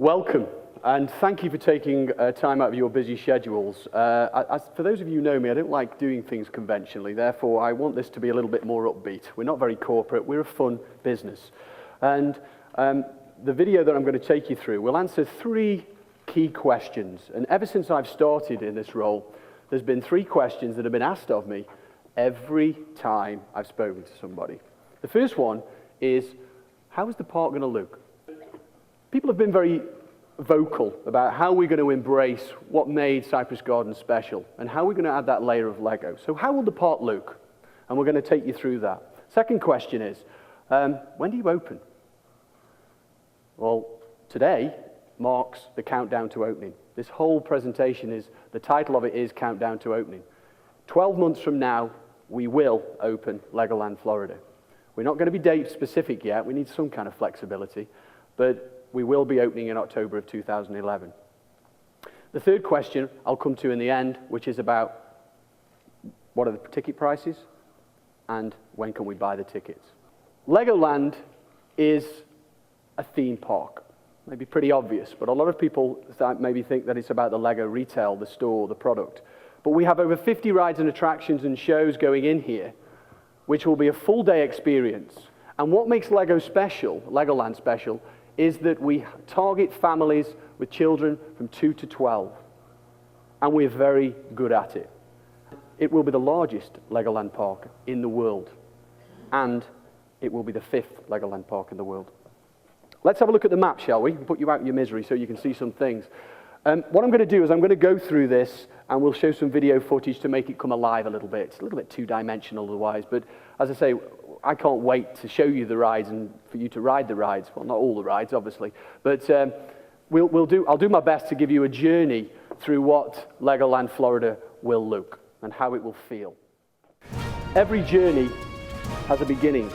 Welcome, and thank you for taking time out of your busy schedules. For those of you who know me, I don't like doing things conventionally, therefore I want this to be a little bit more upbeat. We're not very corporate, we're a fun business. And the video that I'm going to take you through will answer three key questions. And ever since I've started in this role, there's been three questions that have been asked of me every time I've spoken to somebody. The first one is, how is the park going to look? People have been very vocal about how we're going to embrace what made Cypress Gardens special and how we're going to add that layer of Lego. So how will the park look? And we're going to take you through that. Second question is, when do you open? Well, today marks the countdown to opening. This whole presentation is, the title of it is Countdown to Opening. 12 months from now, we will open Legoland Florida. We're not going to be date specific yet. We need some kind of flexibility, but we will be opening in October of 2011. The third question I'll come to in the end, which is about what are the ticket prices and when can we buy the tickets. Legoland is a theme park. Maybe pretty obvious, but a lot of people maybe think that it's about the Lego retail, the store, the product. But we have over 50 rides and attractions and shows going in here, which will be a full day experience. And what makes Legoland special, is that we target families with children from 2 to 12. And we're very good at it. It will be the largest Legoland park in the world. And it will be the 5th Legoland park in the world. Let's have a look at the map, shall we? Put you out of your misery so you can see some things. What I'm going to do is I'm going to go through this and we'll show some video footage to make it come alive a little bit. It's a little bit two-dimensional otherwise, but as I say, I can't wait to show you the rides and for you to ride the rides. Well, not all the rides, obviously, but I'll do my best to give you a journey through what Legoland Florida will look and how it will feel. Every journey has a beginning,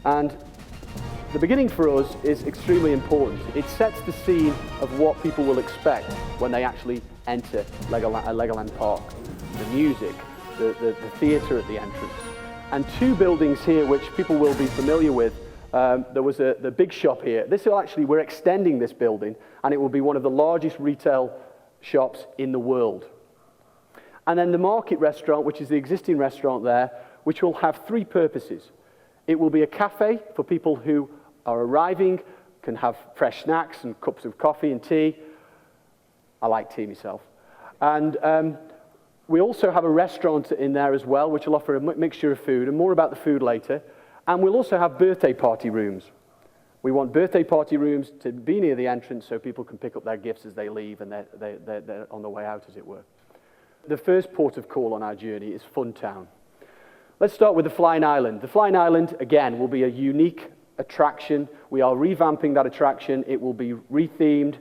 and the beginning for us is extremely important. It sets the scene of what people will expect when they actually enter Legoland Park. The music, the theatre at the entrance. And two buildings here which people will be familiar with. There was the big shop here. We're extending this building and it will be one of the largest retail shops in the world. And then the market restaurant, which is the existing restaurant there, which will have three purposes. It will be a cafe for people who are arriving, can have fresh snacks and cups of coffee and tea. I like tea myself. And we also have a restaurant in there as well, which will offer a mixture of food, and more about the food later. And we'll also have birthday party rooms. We want birthday party rooms to be near the entrance so people can pick up their gifts as they leave and they're on the way out, as it were. The first port of call on our journey is Funtown. Let's start with the Flying Island. The Flying Island, again, will be a unique attraction. We are revamping that attraction. It will be rethemed,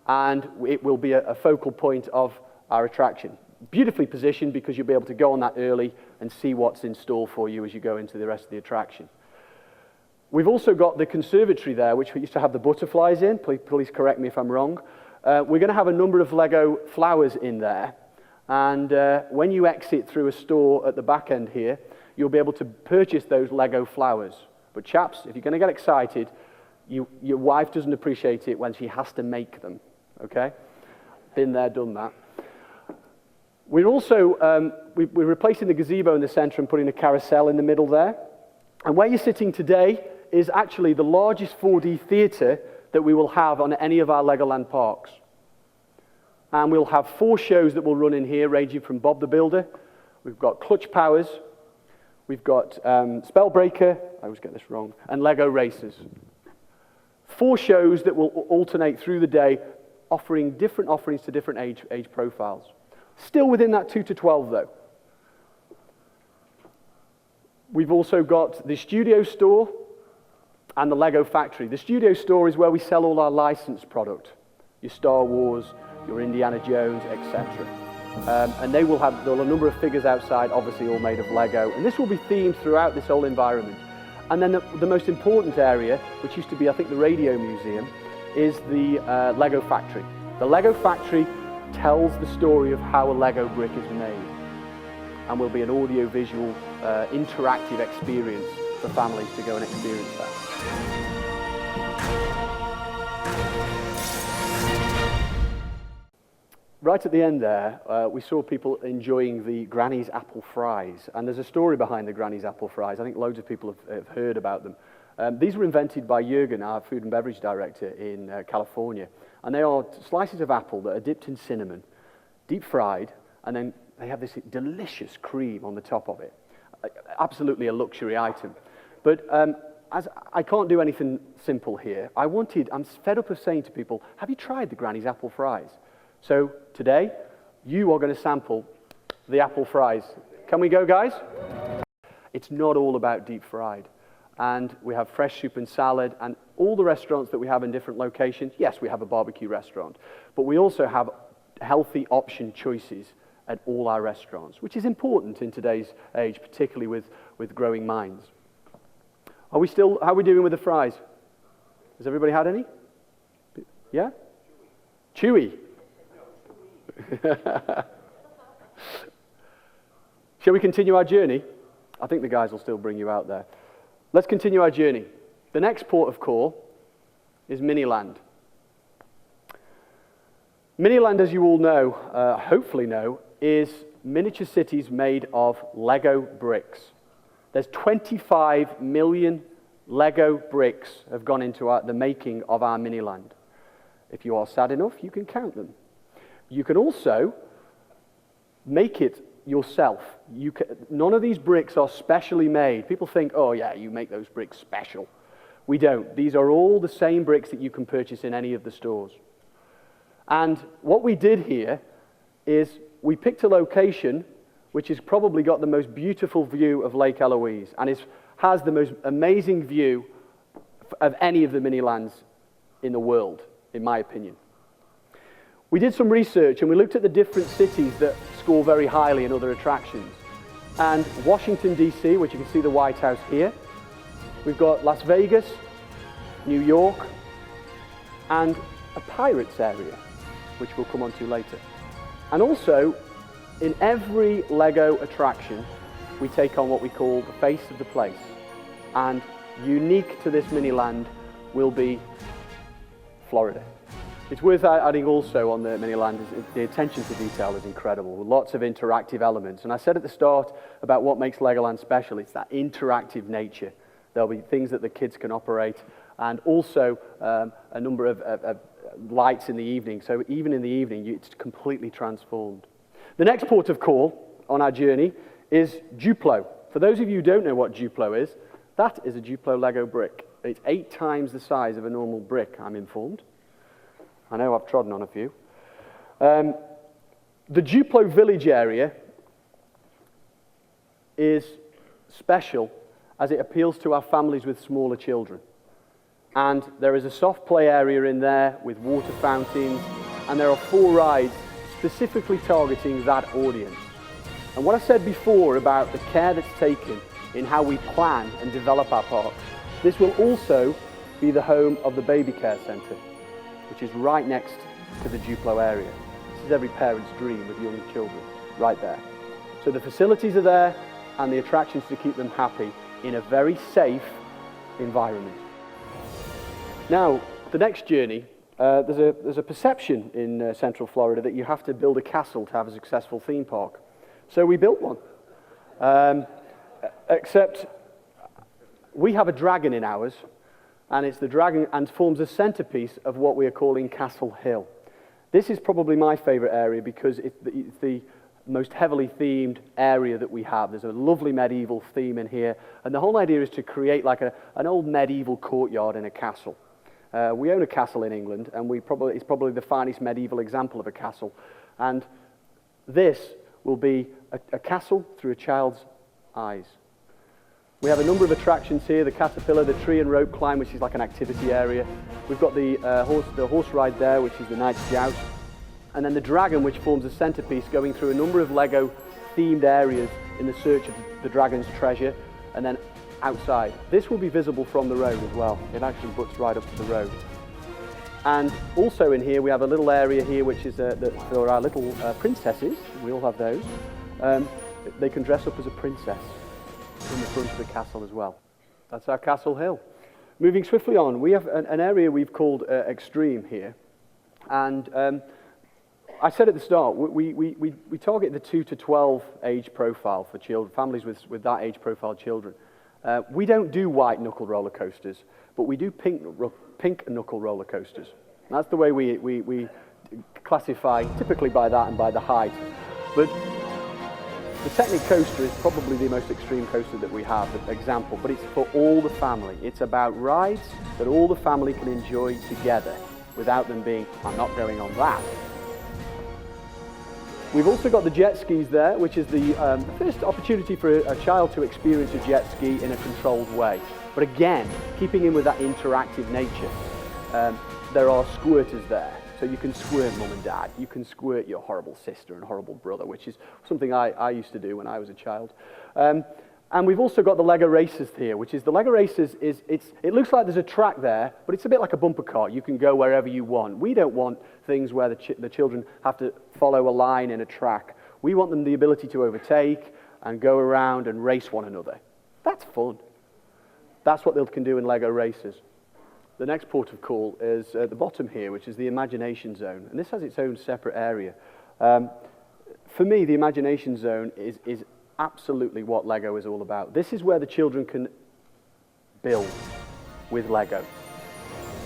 and it will be a focal point of our attraction. Beautifully positioned because you'll be able to go on that early and see what's in store for you as you go into the rest of the attraction. We've also got the conservatory there, which we used to have the butterflies in. Please correct me if I'm wrong. We're going to have a number of Lego flowers in there. And when you exit through a store at the back end here, you'll be able to purchase those Lego flowers. But chaps, if you're going to get excited, your wife doesn't appreciate it when she has to make them. Okay? Been there, done that. We're also we're replacing the gazebo in the center and putting a carousel in the middle there. And where you're sitting today is actually the largest 4D theater that we will have on any of our Legoland parks. And we'll have 4 shows that will run in here, ranging from Bob the Builder. We've got Clutch Powers. We've got Spellbreaker, I always get this wrong, and Lego Racers. 4 shows that will alternate through the day, offering different offerings to different age profiles. Still within that 2 to 12, though. We've also got the studio store and the Lego factory. The studio store is where we sell all our licensed product. Your Star Wars, your Indiana Jones, etc. And there are a number of figures outside, obviously all made of Lego. And this will be themed throughout this whole environment. And then the most important area, which used to be, I think, the radio museum, is the Lego factory. The Lego factory tells the story of how a Lego brick is made, and will be an audio-visual, interactive experience for families to go and experience that. right at the end there, we saw people enjoying the Grannies apple fries. And there's a story behind the Grannies apple fries. I think loads of people have heard about them. These were invented by Jürgen, our food and beverage director in California. And they are slices of apple that are dipped in cinnamon, deep fried, and then they have this delicious cream on the top of it. Absolutely a luxury item. But as I can't do anything simple here, I'm fed up of saying to people, have you tried the Grannies apple fries? So today, you are going to sample the apple fries. Can we go, guys? It's not all about deep fried. And we have fresh soup and salad, and all the restaurants that we have in different locations. Yes, we have a barbecue restaurant, but we also have healthy option choices at all our restaurants, which is important in today's age, particularly with growing minds. How are we doing with the fries? Has everybody had any? Yeah? Chewy. Shall we continue our journey? I think the guys will still bring you out there. Let's continue our journey. The next port of call is Miniland. Miniland, as you all know, hopefully know, is miniature cities made of Lego bricks. There's 25 million Lego bricks have gone into the making of our Miniland. If you are sad enough, you can count them. You can also make it yourself. None of these bricks are specially made. People think, oh yeah, you make those bricks special. We don't. These are all the same bricks that you can purchase in any of the stores. And what we did here is we picked a location which has probably got the most beautiful view of Lake Eloise and has the most amazing view of any of the Minilands in the world, in my opinion. We did some research and we looked at the different cities that score very highly in other attractions. And Washington, D.C., which you can see the White House here. We've got Las Vegas, New York, and a Pirates area, which we'll come on to later. And also, in every Lego attraction, we take on what we call the face of the place. And unique to this Miniland will be Florida. It's worth adding also on the Miniland, the attention to detail is incredible, with lots of interactive elements. And I said at the start about what makes Legoland special, it's that interactive nature. There'll be things that the kids can operate, and also a number of lights in the evening. So even in the evening, it's completely transformed. The next port of call on our journey is Duplo. For those of you who don't know what Duplo is, that is a Duplo Lego brick. It's 8 times the size of a normal brick, I'm informed. I know I've trodden on a few. The Duplo Village area is special as it appeals to our families with smaller children. And there is a soft play area in there with water fountains, and there are 4 rides specifically targeting that audience. And what I said before about the care that's taken in how we plan and develop our parks, this will also be the home of the baby care centre, which is right next to the Duplo area. This is every parent's dream with young children, right there. So the facilities are there and the attractions to keep them happy in a very safe environment. Now, the next journey, there's a perception in Central Florida that you have to build a castle to have a successful theme park. So we built one. Except we have a dragon in ours, and it's the dragon and forms a centerpiece of what we are calling Castle Hill. This is probably my favorite area because it's the most heavily themed area that we have. There's a lovely medieval theme in here, and the whole idea is to create like an old medieval courtyard in a castle. We own a castle in England, and it's probably the finest medieval example of a castle. And this will be a castle through a child's eyes. We have a number of attractions here, the caterpillar, the tree and rope climb, which is like an activity area. We've got the horse ride there, which is the Knight's Joust. And then the dragon, which forms a centerpiece, going through a number of Lego themed areas in the search of the dragon's treasure, and then outside. This will be visible from the road as well. It actually butts right up to the road. And also in here, we have a little area here, which is for our little princesses. We all have those. They can dress up as a princess in the front of the castle as well. That's our Castle Hill. Moving swiftly on, we have an area we've called Extreme here. And I said at the start, we target the 2 to 12 age profile for children, families with that age profile children. We don't do white knuckle roller coasters, but we do pink knuckle roller coasters. That's the way we classify, typically by that and by the height. But the Technic coaster is probably the most extreme coaster that we have, an example, but it's for all the family. It's about rides that all the family can enjoy together without them being, I'm not going on that. We've also got the jet skis there, which is the first opportunity for a child to experience a jet ski in a controlled way. But again, keeping in with that interactive nature, there are squirters there. So you can squirt mum and dad, you can squirt your horrible sister and horrible brother, which is something I used to do when I was a child. And we've also got the Lego Racers here, which is the Lego Racers it looks like there's a track there, but it's a bit like a bumper car. You can go wherever you want. We don't want things where the children have to follow a line in a track. We want them the ability to overtake and go around and race one another. That's fun. That's what they can do in Lego Racers. The next port of call is at the bottom here, which is the Imagination Zone. And this has its own separate area. For me, the Imagination Zone is absolutely what Lego is all about. This is where the children can build with Lego.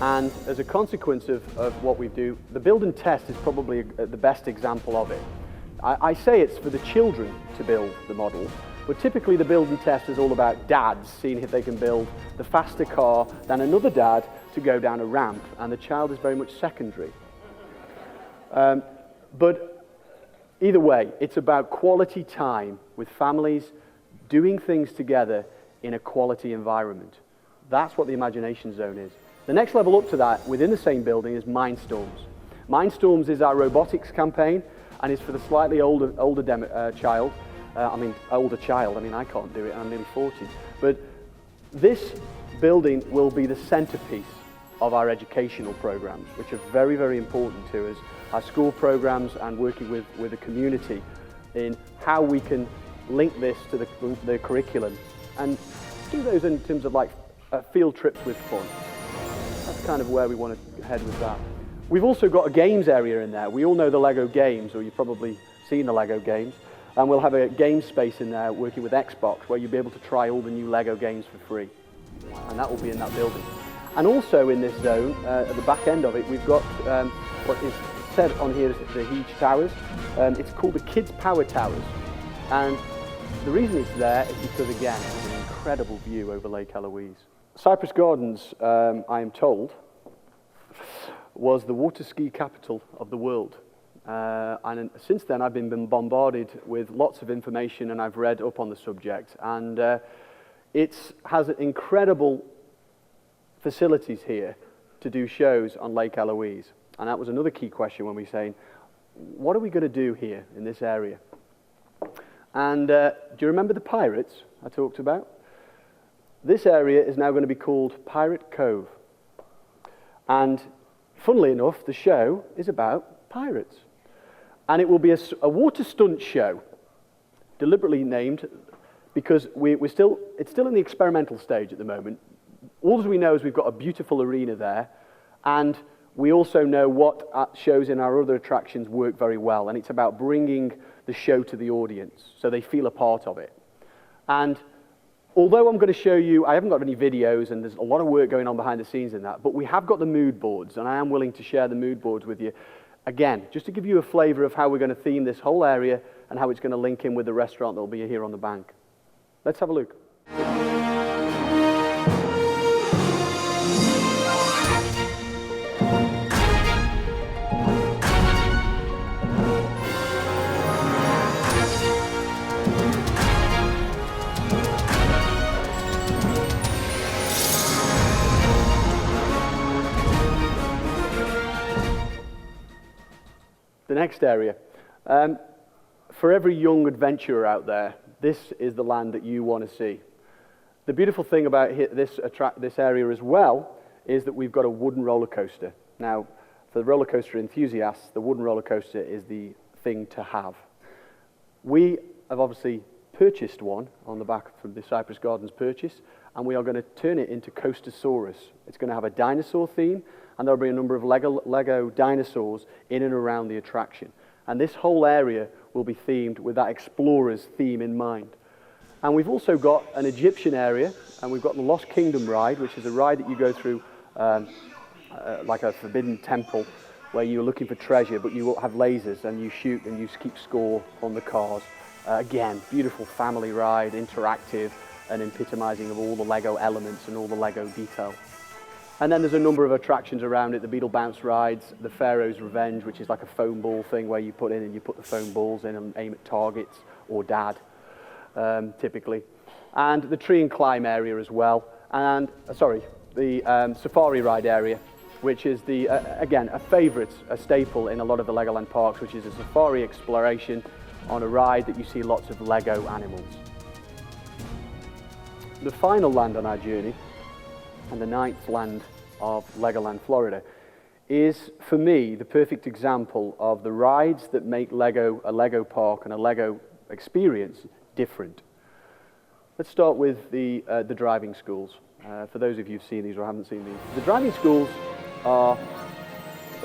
And as a consequence of what we do, the build and test is probably the best example of it. I say it's for the children to build the model, but typically the build and test is all about dads seeing if they can build the faster car than another dad to go down a ramp, and the child is very much secondary. But either way, it's about quality time with families doing things together in a quality environment. That's what the Imagination Zone is. The next level up to that, within the same building, is Mindstorms. Mindstorms is our robotics campaign, and it's for the slightly older child. Older child, I can't do it, I'm nearly 40. But this building will be the centerpiece of our educational programs, which are very, very important to us, our school programs and working with the community in how we can link this to the curriculum and do those in terms of like field trips with fun. That's kind of where we want to head with that. We've also got a games area in there. We all know the Lego games, or you've probably seen the Lego games, and we'll have a game space in there working with Xbox where you'll be able to try all the new Lego games for free, and that will be in that building. And also in this zone, at the back end of it, we've got what is said on here as the huge towers. It's called the Kids Power Towers. And the reason it's there is because, again, it's an incredible view over Lake Eloise. Cypress Gardens, I am told, was the water ski capital of the world. And since then, I've been bombarded with lots of information, and I've read up on the subject. And it has incredible facilities here to do shows on Lake Eloise. And that was another key question when we were saying, what are we going to do here in this area? And do you remember the pirates I talked about? This area is now going to be called Pirate Cove. And funnily enough, the show is about pirates. And it will be a water stunt show, deliberately named, because it's still in the experimental stage at the moment. All we know is we've got a beautiful arena there, and we also know what shows in our other attractions work very well, and it's about bringing the show to the audience so they feel a part of it. And although I'm going to show you, I haven't got any videos, and there's a lot of work going on behind the scenes in that, but we have got the mood boards, and I am willing to share the mood boards with you. Again, just to give you a flavor of how we're going to theme this whole area and how it's going to link in with the restaurant that will be here on the bank. Let's have a look. The next area. For every young adventurer out there, this is the land that you want to see. The beautiful thing about this area as well is that we've got a wooden roller coaster. Now, for the roller coaster enthusiasts, the wooden roller coaster is the thing to have. We have obviously purchased one on the back from the Cypress Gardens purchase, and we are going to turn it into Coastosaurus. It's going to have a dinosaur theme, and there'll be a number of Lego dinosaurs in and around the attraction. And this whole area will be themed with that explorer's theme in mind. And we've also got an Egyptian area, and we've got the Lost Kingdom ride, which is a ride that you go through like a forbidden temple where you're looking for treasure, but you have lasers and you shoot and you keep score on the cars. Again, beautiful family ride, interactive and epitomizing of all the Lego elements and all the Lego detail. And then there's a number of attractions around it, the Beetle Bounce rides, the Pharaoh's Revenge, which is like a foam ball thing where you put in and you put the foam balls in and aim at targets or dad, typically. And the Tree and Climb area as well. And, the Safari ride area, which is the, again, a favorite, a staple in a lot of the Legoland parks, which is a safari exploration on a ride that you see lots of Lego animals. The final land on our journey, and the 9th land of Legoland Florida, is, for me, the perfect example of the rides that make Lego, a Lego park and a Lego experience different. Let's start with the driving schools. For those of you who've seen these or haven't seen these. The driving schools are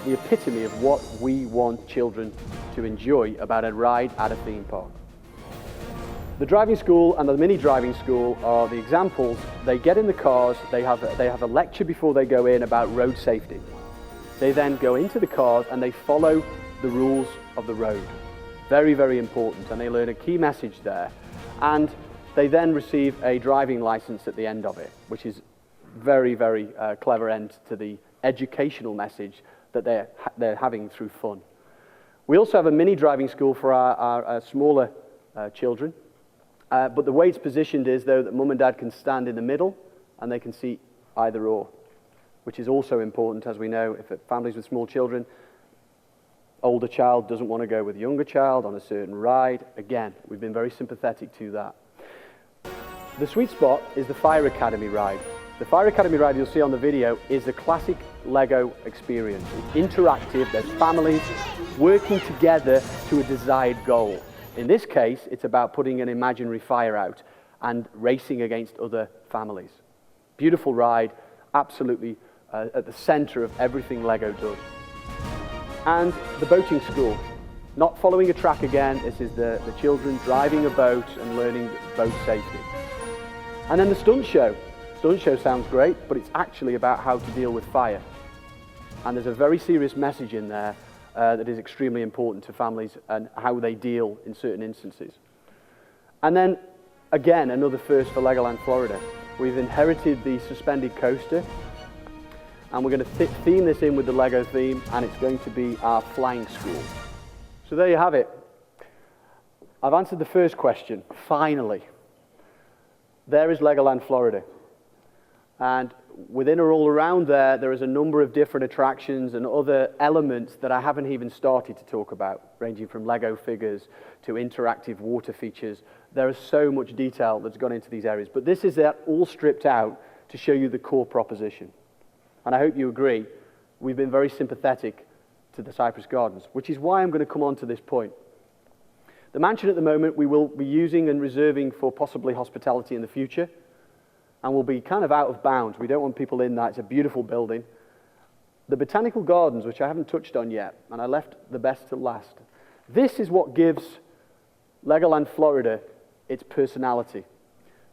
the epitome of what we want children to enjoy about a ride at a theme park. The driving school and the mini driving school are the examples. They get in the cars, they have a lecture before they go in about road safety. They then go into the cars and they follow the rules of the road. Very, very important, and they learn a key message there. And they then receive a driving license at the end of it, which is very, very clever end to the educational message that they're having through fun. We also have a mini driving school for our smaller children. But the way it's positioned is, though, that mum and dad can stand in the middle and they can see either or, which is also important, as we know, if families with small children, older child doesn't want to go with younger child on a certain ride. Again, we've been very sympathetic to that. The sweet spot is the Fire Academy ride. The Fire Academy ride you'll see on the video is the classic Lego experience. It's interactive, there's families working together to a desired goal. In this case, it's about putting an imaginary fire out and racing against other families. Beautiful ride, absolutely at the center of everything Lego does. And the boating school, not following a track again, this is the children driving a boat and learning boat safety. And then the stunt show. Stunt show sounds great, but it's actually about how to deal with fire. And there's a very serious message in there that is extremely important to families and how they deal in certain instances. And then, again, another first for Legoland Florida. We've inherited the suspended coaster, and we're going to theme this in with the Lego theme, and it's going to be our flying school. So there you have it. I've answered the first question, finally. There is Legoland Florida. And within or all around there is a number of different attractions and other elements that I haven't even started to talk about, ranging from Lego figures to interactive water features. There is so much detail that's gone into these areas. But this is all stripped out to show you the core proposition. And I hope you agree, we've been very sympathetic to the Cypress Gardens, which is why I'm going to come on to this point. The mansion at the moment we will be using and reserving for possibly hospitality in the future, and will be kind of out of bounds. We don't want people in that. It's a beautiful building. The Botanical Gardens, which I haven't touched on yet, and I left the best to last. This is what gives Legoland Florida its personality.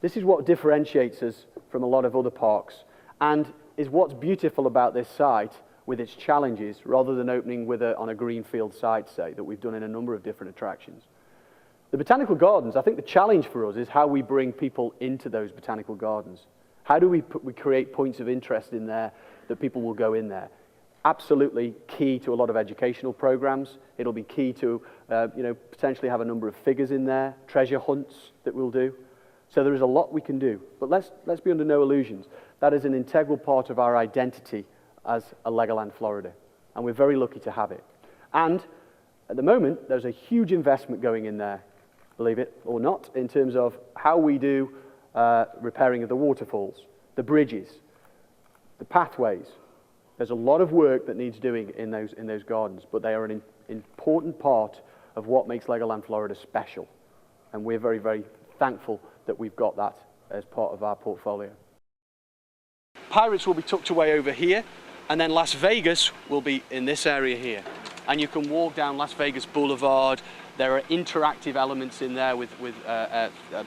This is what differentiates us from a lot of other parks, and is what's beautiful about this site with its challenges, rather than opening on a greenfield site, say, that we've done in a number of different attractions. The Botanical Gardens, I think the challenge for us is how we bring people into those Botanical Gardens. How do we create points of interest in there that people will go in there? Absolutely key to a lot of educational programs. It'll be key to potentially have a number of figures in there, treasure hunts that we'll do. So there is a lot we can do. But let's be under no illusions. That is an integral part of our identity as a Legoland Florida. And we're very lucky to have it. And at the moment, there's a huge investment going in there, believe it or not, in terms of how we do repairing of the waterfalls, the bridges, the pathways. There's a lot of work that needs doing in those gardens, but they are an important part of what makes Legoland Florida special. And we're very, very thankful that we've got that as part of our portfolio. Pirates will be tucked away over here, and then Las Vegas will be in this area here. And you can walk down Las Vegas Boulevard. There are interactive elements in there with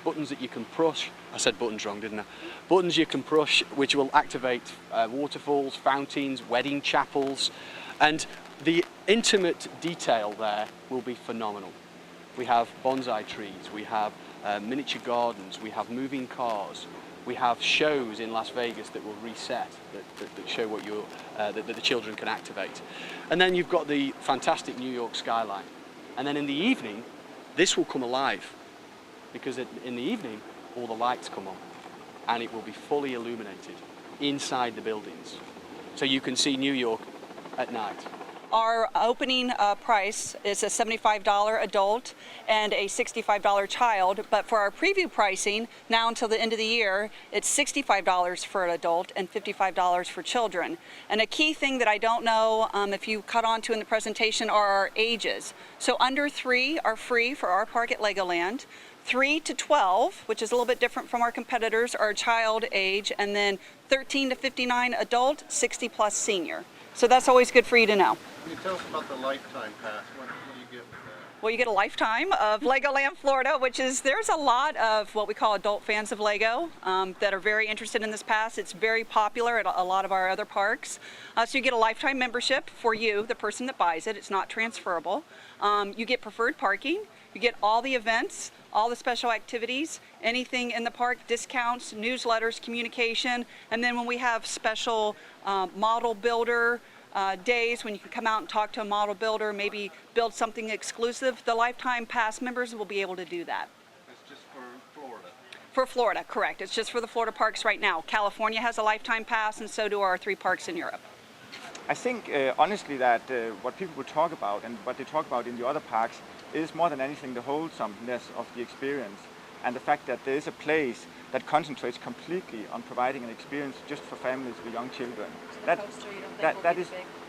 buttons that you can push. I said buttons wrong, didn't I? Buttons you can push, which will activate waterfalls, fountains, wedding chapels. And the intimate detail there will be phenomenal. We have bonsai trees, we have miniature gardens, we have moving cars, we have shows in Las Vegas that will reset, that show what that the children can activate. And then you've got the fantastic New York skyline. And then in the evening, this will come alive, because in the evening, all the lights come on, and it will be fully illuminated inside the buildings. So you can see New York at night. Our opening price is a $75 adult and a $65 child, but for our preview pricing, now until the end of the year, it's $65 for an adult and $55 for children. And a key thing that I don't know if you caught on to in the presentation are our ages. So under 3 are free for our park at Legoland. 3 to 12, which is a little bit different from our competitors, are child age, and then 13 to 59 adult, 60 plus senior. So that's always good for you to know. Can you tell us about the lifetime pass? What do you get with that? Well, you get a lifetime of Legoland Florida, there's a lot of what we call adult fans of Lego that are very interested in this pass. It's very popular at a lot of our other parks. So you get a lifetime membership for you, the person that buys it. It's not transferable. You get preferred parking. You get all the events, all the special activities, anything in the park, discounts, newsletters, communication, and then when we have special model builder days when you can come out and talk to a model builder, maybe build something exclusive, the lifetime pass members will be able to do that. It's just for Florida? For Florida, correct. It's just for the Florida parks right now. California has a lifetime pass, and so do our 3 parks in Europe. I think honestly that what people will talk about and what they talk about in the other parks is more than anything the wholesomeness of the experience, and the fact that there is a place that concentrates completely on providing an experience just for families with young children.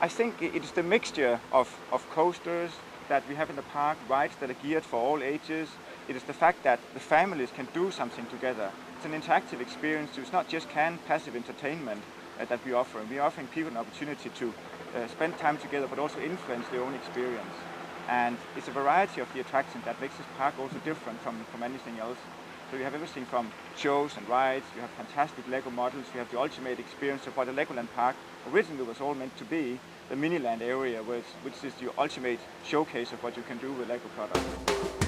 I think it is the mixture of coasters that we have in the park, rides that are geared for all ages. It is the fact that the families can do something together. It's an interactive experience, so it's not just canned passive entertainment that we offer. We're offering people an opportunity to spend time together, but also influence their own experience. And it's a variety of the attractions that makes this park also different from anything else. So you have everything from shows and rides, you have fantastic Lego models, you have the ultimate experience of what the Legoland Park originally was all meant to be, the Miniland area, which is the ultimate showcase of what you can do with Lego products.